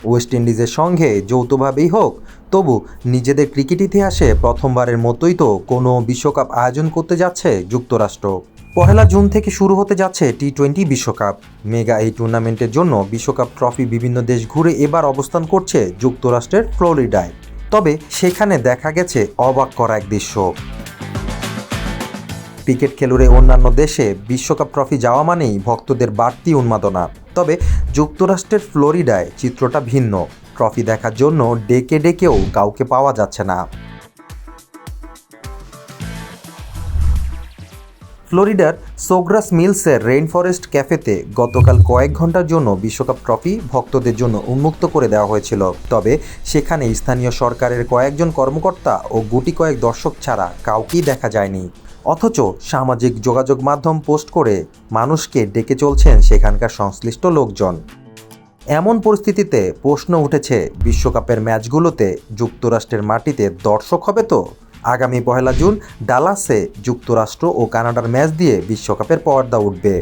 West ইন্ডিজের সঙ্গে যৌথভাবেই হোক, তবু নিজেদের ক্রিকেট ইতিহাসে প্রথমবারের মতোই তো কোনো বিশ্বকাপ আয়োজন করতে যাচ্ছে যুক্তরাষ্ট্র। 1 জুন থেকে শুরু হতে যাচ্ছে টি-20 বিশ্বকাপ। মেগা এই টুর্নামেন্টের জন্য বিশ্বকাপ ট্রফি বিভিন্ন দেশ ঘুরে এবার অবস্থান করছে যুক্তরাষ্ট্রের ফ্লোরিডায়। তবে সেখানে দেখা গেছে অবাক করা এক দৃশ্য। ক্রিকেট খেলুড়ে অন্যান্য দেশে বিশ্বকাপ ট্রফি যাওয়া মানেই ভক্তদের বাড়তি উন্মাদনা। তবে যুক্তরাষ্ট্রের ফ্লোরিডায় চিত্রটা ভিন্ন। ট্রফি দেখার জন্য ডেকে ডেকেও কাউকে পাওয়া যাচ্ছে না। ফ্লোরিডার সোগ্রাস মিলসের রেইন ফরেস্ট ক্যাফেতে গতকাল কয়েক ঘন্টার জন্য বিশ্বকাপ ট্রফি ভক্তদের জন্য উন্মুক্ত করে দেওয়া হয়েছিল। তবে সেখানে স্থানীয় সরকারের কয়েকজন কর্মকর্তা ও গুটি কয়েক দর্শক ছাড়া কাউকেই দেখা যায়নি। অথচ সামাজিক যোগাযোগ মাধ্যম পোস্ট করে মানুষকে ডেকে চলছেন সেখানকার সংশ্লিষ্ট লোকজন। এমন পরিস্থিতিতে প্রশ্ন উঠেছে, বিশ্বকাপের ম্যাচগুলোতে যুক্তরাষ্ট্রের মাটিতে দর্শক হবে তো? আগামী 1 জুন ডালাসে যুক্তরাষ্ট্র ও কানাডার ম্যাচ দিয়ে বিশ্বকাপের পর্দা উঠবে।